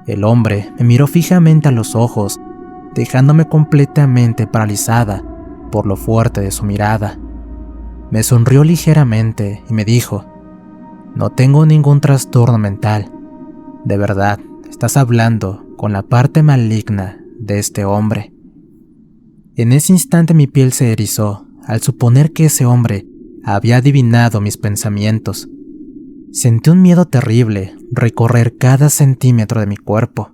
El hombre me miró fijamente a los ojos, dejándome completamente paralizada por lo fuerte de su mirada. Me sonrió ligeramente y me dijo: «No tengo ningún trastorno mental. De verdad, estás hablando con la parte maligna de este hombre». En ese instante mi piel se erizó al suponer que ese hombre había adivinado mis pensamientos. Sentí un miedo terrible recorrer cada centímetro de mi cuerpo.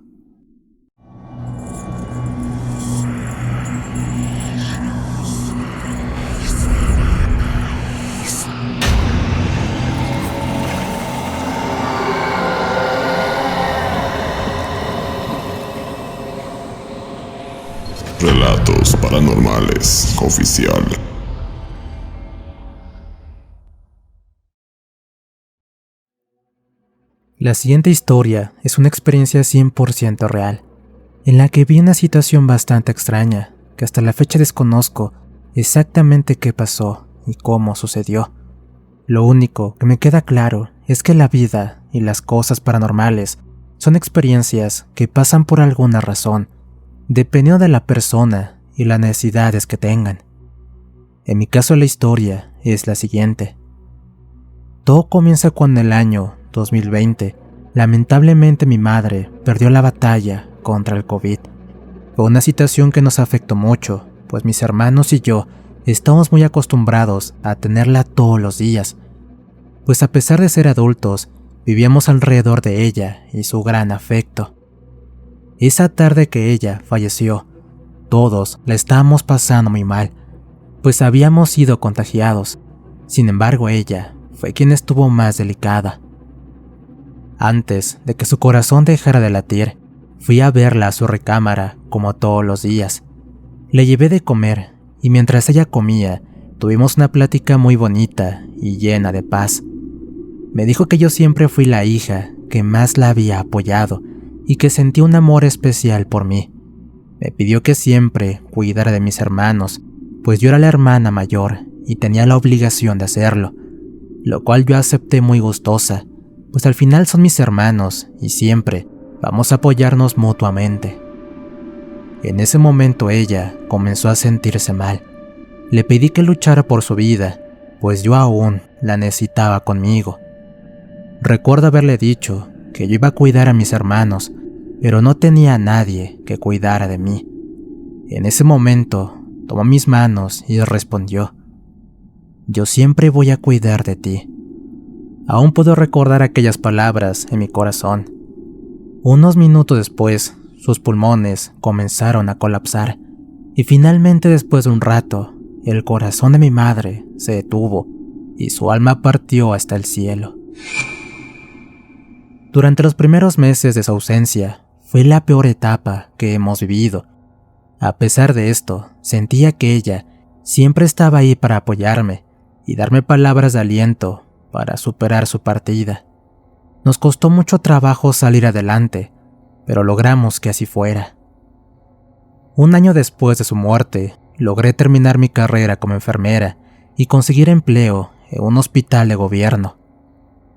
Relatos Paranormales Oficial. La siguiente historia es una experiencia 100% real, en la que vi una situación bastante extraña, que hasta la fecha desconozco exactamente qué pasó y cómo sucedió. Lo único que me queda claro es que la vida y las cosas paranormales son experiencias que pasan por alguna razón, dependiendo de la persona y las necesidades que tengan. En mi caso, la historia es la siguiente. Todo comienza cuando en el año 2020, lamentablemente mi madre perdió la batalla contra el COVID. Fue una situación que nos afectó mucho, pues mis hermanos y yo estamos muy acostumbrados a tenerla todos los días, pues a pesar de ser adultos, vivíamos alrededor de ella y su gran afecto. Esa tarde que ella falleció, todos la estábamos pasando muy mal, pues habíamos sido contagiados. Sin embargo, ella fue quien estuvo más delicada. Antes de que su corazón dejara de latir, fui a verla a su recámara como todos los días. Le llevé de comer y mientras ella comía, tuvimos una plática muy bonita y llena de paz. Me dijo que yo siempre fui la hija que más la había apoyado y que sentía un amor especial por mí. Me pidió que siempre cuidara de mis hermanos, pues yo era la hermana mayor y tenía la obligación de hacerlo, lo cual yo acepté muy gustosa, pues al final son mis hermanos y siempre vamos a apoyarnos mutuamente. En ese momento ella comenzó a sentirse mal. Le pedí que luchara por su vida, pues yo aún la necesitaba conmigo. Recuerdo haberle dicho que yo iba a cuidar a mis hermanos, pero no tenía a nadie que cuidara de mí. En ese momento tomó mis manos y respondió: «Yo siempre voy a cuidar de ti». Aún puedo recordar aquellas palabras en mi corazón. Unos minutos después, sus pulmones comenzaron a colapsar y finalmente, después de un rato, el corazón de mi madre se detuvo y su alma partió hasta el cielo. Durante los primeros meses de su ausencia, fue la peor etapa que hemos vivido. A pesar de esto, sentía que ella siempre estaba ahí para apoyarme y darme palabras de aliento para superar su partida. Nos costó mucho trabajo salir adelante, pero logramos que así fuera. Un año después de su muerte, logré terminar mi carrera como enfermera y conseguir empleo en un hospital de gobierno.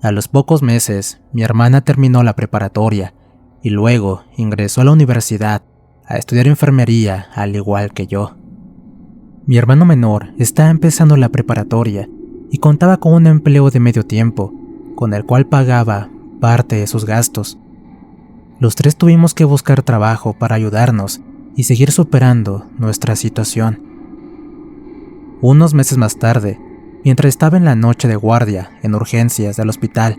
A los pocos meses, mi hermana terminó la preparatoria y luego ingresó a la universidad a estudiar enfermería al igual que yo. Mi hermano menor estaba empezando la preparatoria y contaba con un empleo de medio tiempo, con el cual pagaba parte de sus gastos. Los tres tuvimos que buscar trabajo para ayudarnos y seguir superando nuestra situación. Unos meses más tarde, mientras estaba en la noche de guardia en urgencias del hospital,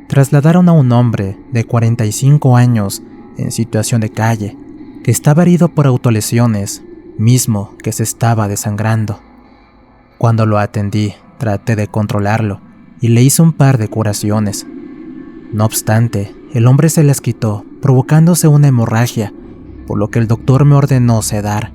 trasladaron a un hombre de 45 años en situación de calle, que estaba herido por autolesiones, mismo que se estaba desangrando. Cuando lo atendí, traté de controlarlo y le hice un par de curaciones. No obstante, el hombre se las quitó, provocándose una hemorragia, por lo que el doctor me ordenó sedar.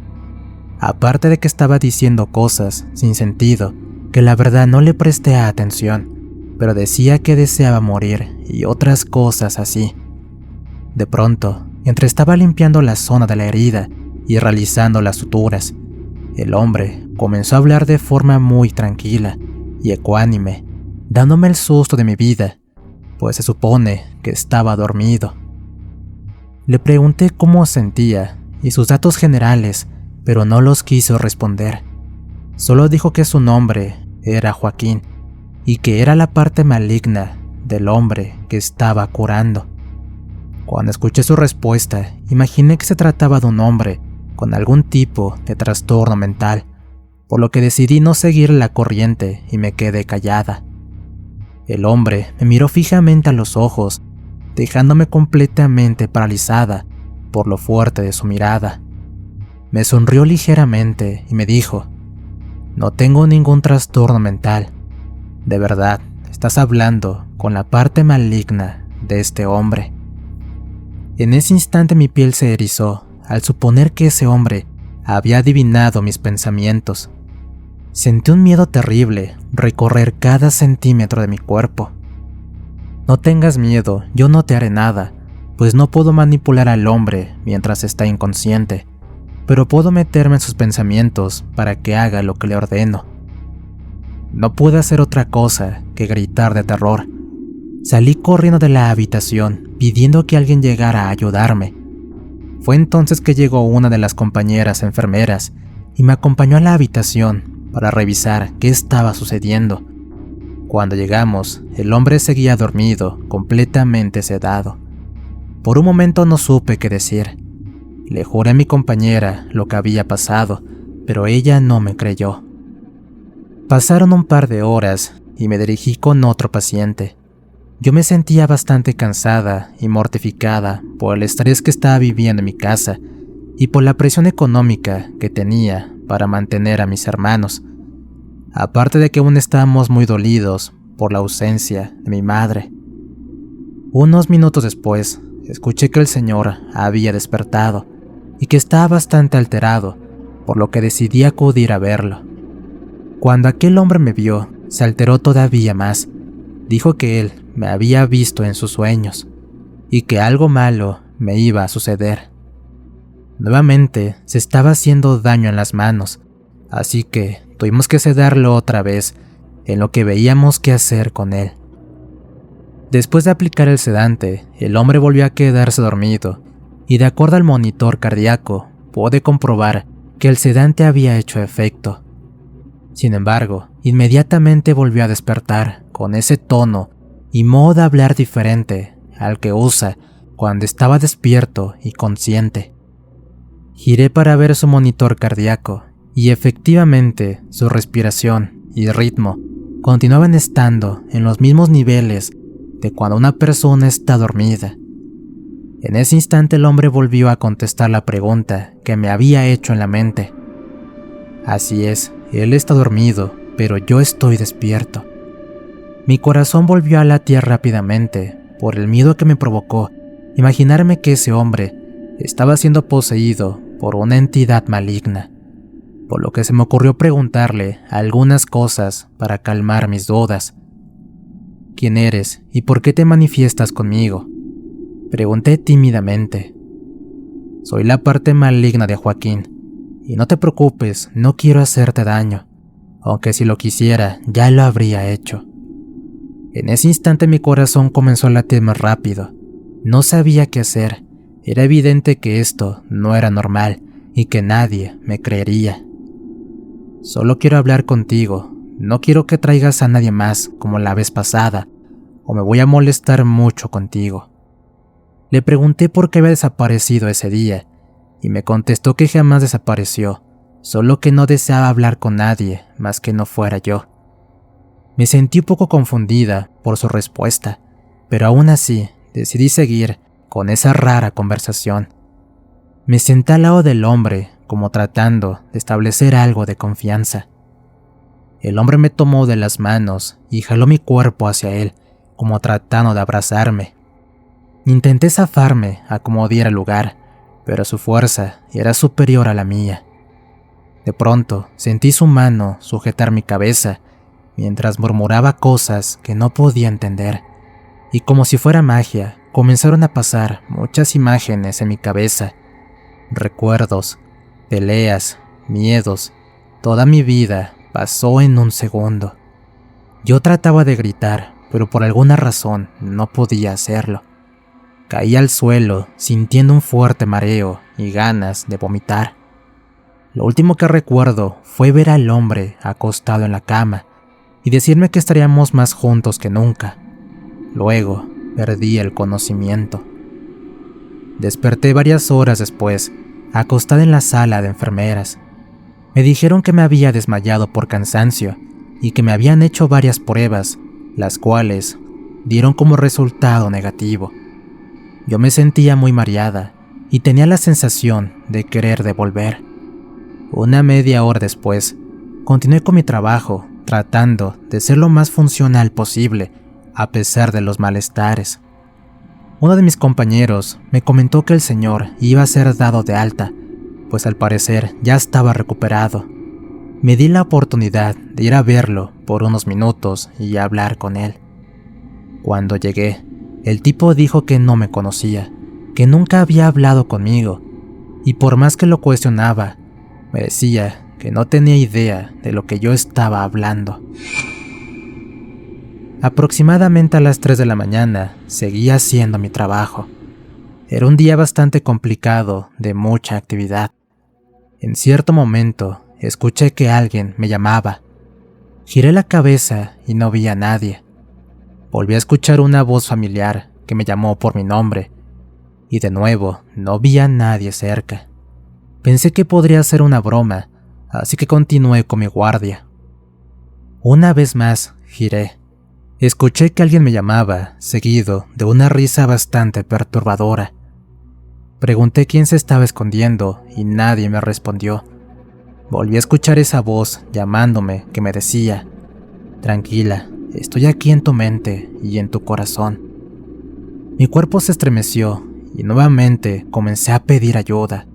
Aparte de que estaba diciendo cosas sin sentido, que la verdad no le presté atención, pero decía que deseaba morir y otras cosas así. De pronto, mientras estaba limpiando la zona de la herida y realizando las suturas, el hombre comenzó a hablar de forma muy tranquila y ecuánime, dándome el susto de mi vida, pues se supone que estaba dormido. Le pregunté cómo sentía y sus datos generales, pero no los quiso responder. Solo dijo que su nombre era Joaquín y que era la parte maligna del hombre que estaba curando. Cuando escuché su respuesta, imaginé que se trataba de un hombre con algún tipo de trastorno mental, por lo que decidí no seguir la corriente y me quedé callada. El hombre me miró fijamente a los ojos, dejándome completamente paralizada por lo fuerte de su mirada. Me sonrió ligeramente y me dijo: no tengo ningún trastorno mental. De verdad, estás hablando con la parte maligna de este hombre. En ese instante mi piel se erizó al suponer que ese hombre había adivinado mis pensamientos. Sentí un miedo terrible recorrer cada centímetro de mi cuerpo. No tengas miedo, yo no te haré nada, pues no puedo manipular al hombre mientras está inconsciente, pero puedo meterme en sus pensamientos para que haga lo que le ordeno. No pude hacer otra cosa que gritar de terror. Salí corriendo de la habitación pidiendo que alguien llegara a ayudarme. Fue entonces que llegó una de las compañeras enfermeras y me acompañó a la habitación para revisar qué estaba sucediendo. Cuando llegamos, el hombre seguía dormido, completamente sedado. Por un momento no supe qué decir. Le juré a mi compañera lo que había pasado, pero ella no me creyó. Pasaron un par de horas y me dirigí con otro paciente. Yo me sentía bastante cansada y mortificada por el estrés que estaba viviendo en mi casa y por la presión económica que tenía para mantener a mis hermanos. Aparte de que aún estábamos muy dolidos por la ausencia de mi madre. Unos minutos después, escuché que el señor había despertado y que estaba bastante alterado, por lo que decidí acudir a verlo. Cuando aquel hombre me vio, se alteró todavía más. Dijo que él me había visto en sus sueños y que algo malo me iba a suceder. Nuevamente se estaba haciendo daño en las manos, así que tuvimos que sedarlo otra vez en lo que veíamos qué hacer con él. Después de aplicar el sedante, el hombre volvió a quedarse dormido y de acuerdo al monitor cardíaco pude comprobar que el sedante había hecho efecto. Sin embargo, inmediatamente volvió a despertar con ese tono y modo de hablar diferente al que usa cuando estaba despierto y consciente. Giré para ver su monitor cardíaco y efectivamente su respiración y ritmo continuaban estando en los mismos niveles de cuando una persona está dormida. En ese instante el hombre volvió a contestar la pregunta que me había hecho en la mente. Así es, él está dormido, pero yo estoy despierto. Mi corazón volvió a latir rápidamente por el miedo que me provocó imaginarme que ese hombre estaba siendo poseído por una entidad maligna, por lo que se me ocurrió preguntarle algunas cosas para calmar mis dudas. ¿Quién eres y por qué te manifiestas conmigo?, pregunté tímidamente. Soy la parte maligna de Joaquín, y no te preocupes, no quiero hacerte daño, aunque si lo quisiera ya lo habría hecho. En ese instante mi corazón comenzó a latir más rápido. No sabía qué hacer. Era evidente que esto no era normal y que nadie me creería. Solo quiero hablar contigo. No quiero que traigas a nadie más como la vez pasada, o me voy a molestar mucho contigo. Le pregunté por qué había desaparecido ese día, y me contestó que jamás desapareció, solo que no deseaba hablar con nadie más que no fuera yo. Me sentí un poco confundida por su respuesta, pero aún así decidí seguir con esa rara conversación. Me senté al lado del hombre, como tratando de establecer algo de confianza. El hombre me tomó de las manos y jaló mi cuerpo hacia él, como tratando de abrazarme. Intenté zafarme a como diera lugar, pero su fuerza era superior a la mía. De pronto sentí su mano sujetar mi cabeza, mientras murmuraba cosas que no podía entender, y como si fuera magia, comenzaron a pasar muchas imágenes en mi cabeza. Recuerdos, peleas, miedos, toda mi vida pasó en un segundo. Yo trataba de gritar, pero por alguna razón no podía hacerlo. Caí al suelo sintiendo un fuerte mareo y ganas de vomitar. Lo último que recuerdo fue ver al hombre acostado en la cama y decirme que estaríamos más juntos que nunca. Luego perdí el conocimiento. Desperté varias horas después, acostada en la sala de enfermeras. Me dijeron que me había desmayado por cansancio y que me habían hecho varias pruebas, las cuales dieron como resultado negativo. Yo me sentía muy mareada y tenía la sensación de querer devolver. Una media hora después, continué con mi trabajo, tratando de ser lo más funcional posible, a pesar de los malestares. Uno de mis compañeros me comentó que el señor iba a ser dado de alta, pues al parecer ya estaba recuperado. Me di la oportunidad de ir a verlo por unos minutos y hablar con él. Cuando llegué, el tipo dijo que no me conocía, que nunca había hablado conmigo, y por más que lo cuestionaba, me decía que no tenía idea de lo que yo estaba hablando. Aproximadamente a las 3 de la mañana seguía haciendo mi trabajo. Era un día bastante complicado, de mucha actividad. En cierto momento escuché que alguien me llamaba. Giré la cabeza y no vi a nadie. Volví a escuchar una voz familiar que me llamó por mi nombre, y de nuevo no vi a nadie cerca. Pensé que podría ser una broma, así que continué con mi guardia. Una vez más giré. Escuché que alguien me llamaba, seguido de una risa bastante perturbadora. Pregunté quién se estaba escondiendo y nadie me respondió. Volví a escuchar esa voz llamándome que me decía: «Tranquila, estoy aquí en tu mente y en tu corazón». Mi cuerpo se estremeció y nuevamente comencé a pedir ayuda.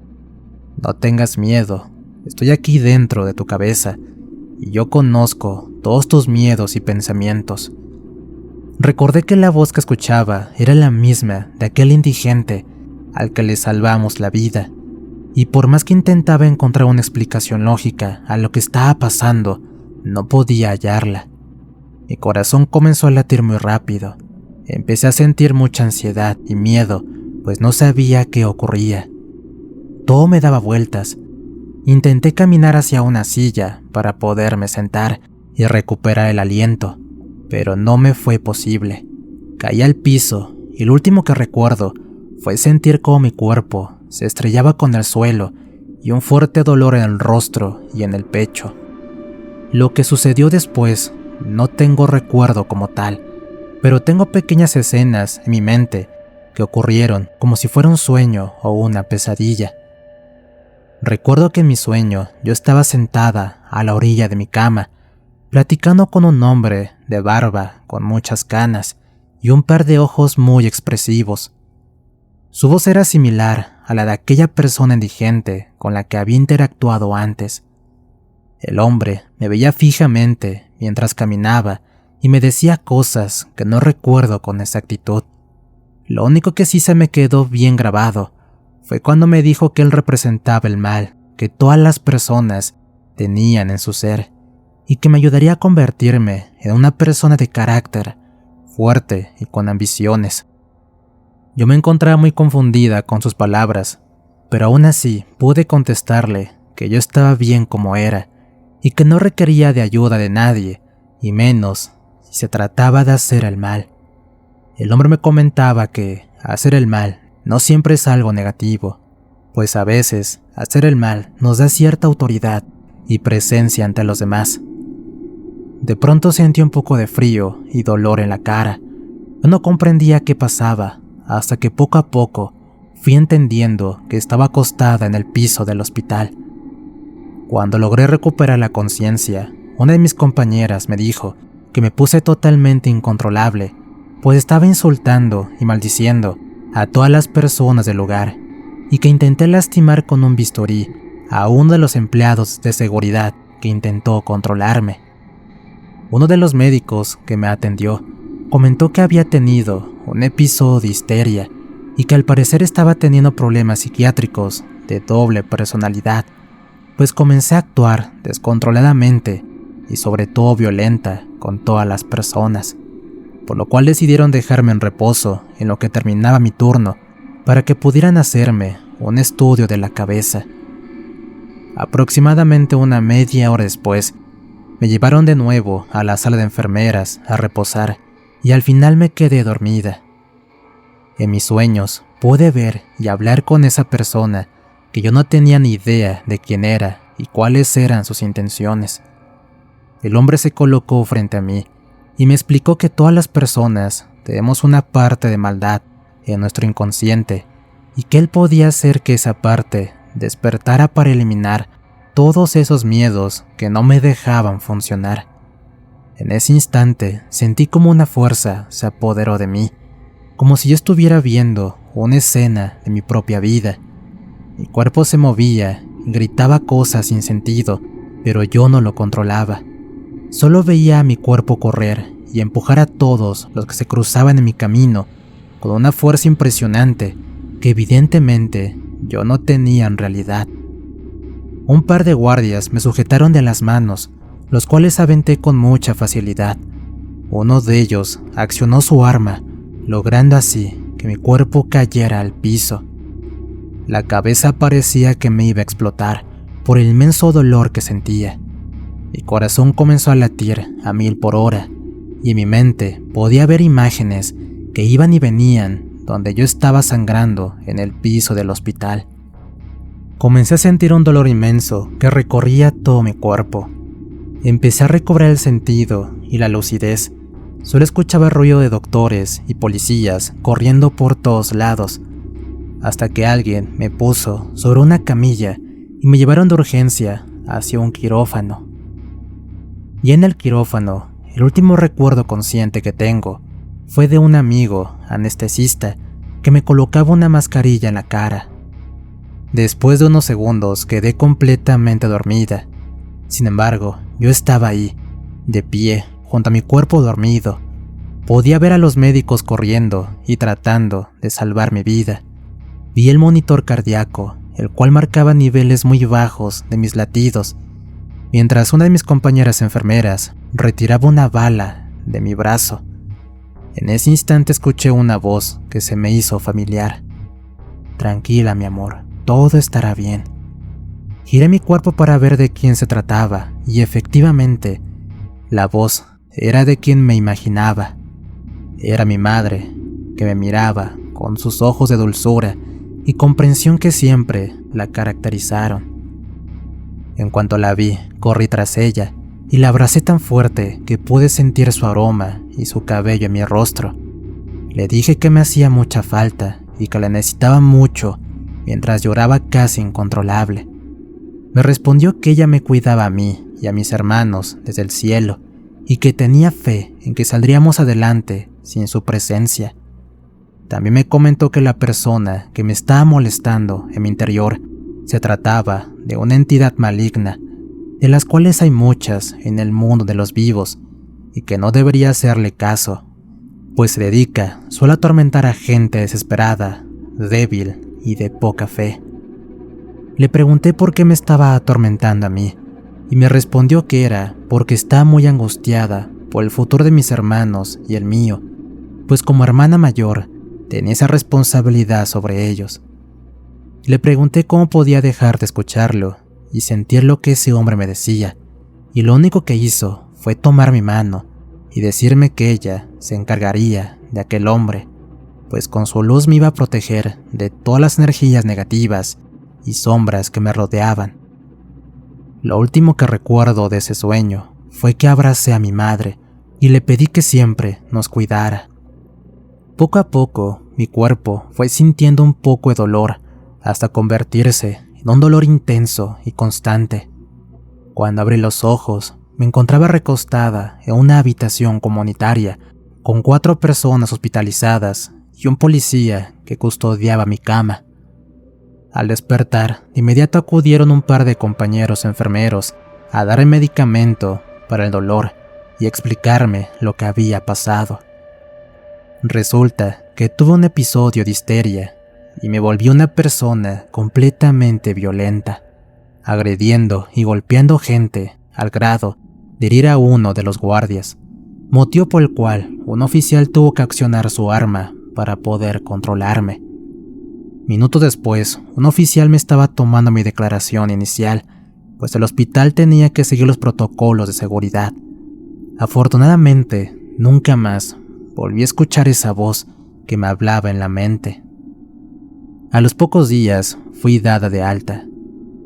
«No tengas miedo, estoy aquí dentro de tu cabeza y yo conozco todos tus miedos y pensamientos». Recordé que la voz que escuchaba era la misma de aquel indigente al que le salvamos la vida, y por más que intentaba encontrar una explicación lógica a lo que estaba pasando, no podía hallarla. Mi corazón comenzó a latir muy rápido. Empecé a sentir mucha ansiedad y miedo, pues no sabía qué ocurría. Todo me daba vueltas. Intenté caminar hacia una silla para poderme sentar y recuperar el aliento, pero no me fue posible. Caí al piso y lo último que recuerdo fue sentir cómo mi cuerpo se estrellaba con el suelo y un fuerte dolor en el rostro y en el pecho. Lo que sucedió después no tengo recuerdo como tal, pero tengo pequeñas escenas en mi mente que ocurrieron como si fuera un sueño o una pesadilla. Recuerdo que en mi sueño yo estaba sentada a la orilla de mi cama, platicando con un hombre de barba con muchas canas y un par de ojos muy expresivos. Su voz era similar a la de aquella persona indigente con la que había interactuado antes. El hombre me veía fijamente mientras caminaba y me decía cosas que no recuerdo con exactitud. Lo único que sí se me quedó bien grabado fue cuando me dijo que él representaba el mal que todas las personas tenían en su ser y que me ayudaría a convertirme en una persona de carácter fuerte y con ambiciones. Yo me encontraba muy confundida con sus palabras, pero aún así pude contestarle que yo estaba bien como era y que no requería de ayuda de nadie, y menos si se trataba de hacer el mal. El hombre me comentaba que hacer el mal no siempre es algo negativo, pues a veces hacer el mal nos da cierta autoridad y presencia ante los demás. De pronto sentí un poco de frío y dolor en la cara. Yo no comprendía qué pasaba, hasta que poco a poco fui entendiendo que estaba acostada en el piso del hospital. Cuando logré recuperar la conciencia, una de mis compañeras me dijo que me puse totalmente incontrolable, pues estaba insultando y maldiciendo a todas las personas del lugar, y que intenté lastimar con un bisturí a uno de los empleados de seguridad que intentó controlarme. Uno de los médicos que me atendió comentó que había tenido un episodio de histeria y que al parecer estaba teniendo problemas psiquiátricos de doble personalidad, pues comencé a actuar descontroladamente y sobre todo violenta con todas las personas. por lo cual decidieron dejarme en reposo en lo que terminaba mi turno para que pudieran hacerme un estudio de la cabeza. Aproximadamente una media hora después, me llevaron de nuevo a la sala de enfermeras a reposar y al final me quedé dormida. En mis sueños pude ver y hablar con esa persona que yo no tenía ni idea de quién era y cuáles eran sus intenciones. El hombre se colocó frente a mí y me explicó que todas las personas tenemos una parte de maldad en nuestro inconsciente y que él podía hacer que esa parte despertara para eliminar todos esos miedos que no me dejaban funcionar. En ese instante sentí como una fuerza se apoderó de mí, como si yo estuviera viendo una escena de mi propia vida. Mi cuerpo se movía y gritaba cosas sin sentido, pero yo no lo controlaba. Solo veía a mi cuerpo correr y empujar a todos los que se cruzaban en mi camino con una fuerza impresionante que evidentemente yo no tenía en realidad. Un par de guardias me sujetaron de las manos, los cuales aventé con mucha facilidad. Uno de ellos accionó su arma, logrando así que mi cuerpo cayera al piso. La cabeza parecía que me iba a explotar por el inmenso dolor que sentía. Mi corazón comenzó a latir a 1000 por hora y en mi mente podía ver imágenes que iban y venían donde yo estaba sangrando en el piso del hospital. Comencé a sentir un dolor inmenso que recorría todo mi cuerpo. Empecé a recobrar el sentido y la lucidez. Solo escuchaba el ruido de doctores y policías corriendo por todos lados, hasta que alguien me puso sobre una camilla y me llevaron de urgencia hacia un quirófano. Y en el quirófano, el último recuerdo consciente que tengo fue de un amigo anestesista que me colocaba una mascarilla en la cara. Después de unos segundos quedé completamente dormida. Sin embargo, yo estaba ahí, de pie, junto a mi cuerpo dormido. Podía ver a los médicos corriendo y tratando de salvar mi vida. Vi el monitor cardíaco, el cual marcaba niveles muy bajos de mis latidos, mientras una de mis compañeras enfermeras retiraba una bala de mi brazo. En ese instante escuché una voz que se me hizo familiar. Tranquila, mi amor, todo estará bien. Giré mi cuerpo para ver de quién se trataba y efectivamente, la voz era de quien me imaginaba. Era mi madre, que me miraba con sus ojos de dulzura y comprensión que siempre la caracterizaron. En cuanto la vi, corrí tras ella y la abracé tan fuerte que pude sentir su aroma y su cabello en mi rostro. Le dije que me hacía mucha falta y que la necesitaba mucho mientras lloraba casi incontrolable. Me respondió que ella me cuidaba a mí y a mis hermanos desde el cielo y que tenía fe en que saldríamos adelante sin su presencia. También me comentó que la persona que me estaba molestando en mi interior se trataba de una entidad maligna, de las cuales hay muchas en el mundo de los vivos, y que no debería hacerle caso, pues se dedica solo a atormentar a gente desesperada, débil y de poca fe. Le pregunté por qué me estaba atormentando a mí, y me respondió que era porque estaba muy angustiada por el futuro de mis hermanos y el mío, pues como hermana mayor tenía esa responsabilidad sobre ellos. Le pregunté cómo podía dejar de escucharlo y sentir lo que ese hombre me decía, y lo único que hizo fue tomar mi mano y decirme que ella se encargaría de aquel hombre, pues con su luz me iba a proteger de todas las energías negativas y sombras que me rodeaban. Lo último que recuerdo de ese sueño fue que abracé a mi madre y le pedí que siempre nos cuidara. Poco a poco, mi cuerpo fue sintiendo un poco de dolor hasta convertirse en un dolor intenso y constante. Cuando abrí los ojos, me encontraba recostada en una habitación comunitaria con 4 personas hospitalizadas y un policía que custodiaba mi cama. Al despertar, de inmediato acudieron un par de compañeros enfermeros a darme medicamento para el dolor y explicarme lo que había pasado. Resulta que tuve un episodio de histeria y me volví una persona completamente violenta, agrediendo y golpeando gente al grado de herir a uno de los guardias. motivo por el cual un oficial tuvo que accionar su arma para poder controlarme. Minutos después, un oficial me estaba tomando mi declaración inicial, pues el hospital tenía que seguir los protocolos de seguridad. Afortunadamente, nunca más volví a escuchar esa voz que me hablaba en la mente. A los pocos días fui dada de alta.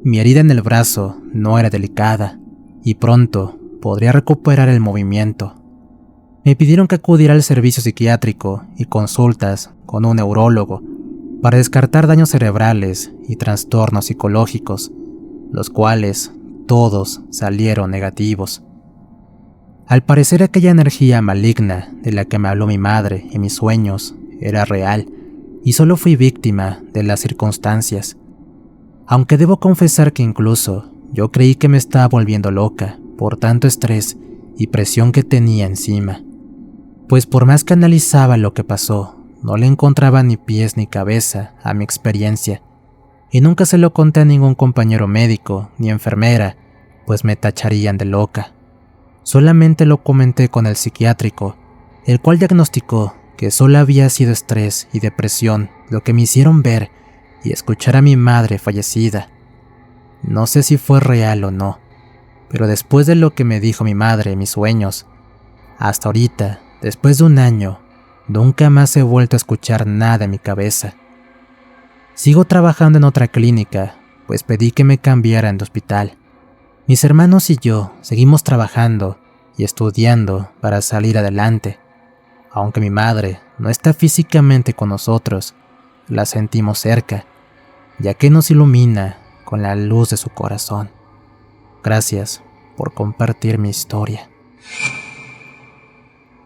Mi herida en el brazo no era delicada y pronto podría recuperar el movimiento. Me pidieron que acudiera al servicio psiquiátrico y consultas con un neurólogo para descartar daños cerebrales y trastornos psicológicos, los cuales todos salieron negativos. Al parecer aquella energía maligna de la que me habló mi madre en mis sueños era real y solo fui víctima de las circunstancias. Aunque debo confesar que incluso yo creí que me estaba volviendo loca por tanto estrés y presión que tenía encima, pues por más que analizaba lo que pasó, no le encontraba ni pies ni cabeza a mi experiencia, y nunca se lo conté a ningún compañero médico ni enfermera, pues me tacharían de loca. Solamente lo comenté con el psiquiátrico, el cual diagnosticó que solo había sido estrés y depresión lo que me hicieron ver y escuchar a mi madre fallecida. No sé si fue real o no, pero después de lo que me dijo mi madre en mis sueños, hasta ahorita, después de un año, nunca más he vuelto a escuchar nada en mi cabeza. Sigo trabajando en otra clínica, pues pedí que me cambiaran de hospital. Mis hermanos y yo seguimos trabajando y estudiando para salir adelante. Aunque mi madre no está físicamente con nosotros, la sentimos cerca, ya que nos ilumina con la luz de su corazón. Gracias por compartir mi historia.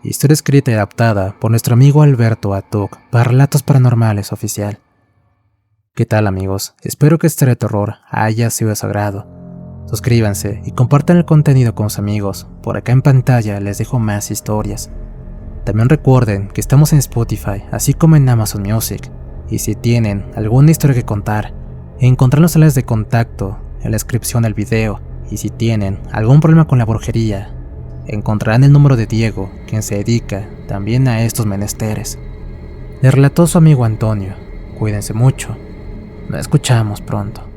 Historia escrita y adaptada por nuestro amigo Alberto Atuc para Relatos Paranormales Oficial. ¿Qué tal, amigos? Espero que este de terror haya sido de su agrado. Suscríbanse y compartan el contenido con sus amigos. Por acá en pantalla les dejo más historias. También recuerden que estamos en Spotify, así como en Amazon Music. Y si tienen alguna historia que contar, encontrarán los enlaces de contacto en la descripción del video. Y si tienen algún problema con la brujería, encontrarán el número de Diego, quien se dedica también a estos menesteres. Les relató su amigo Antonio. Cuídense mucho. Nos escuchamos pronto.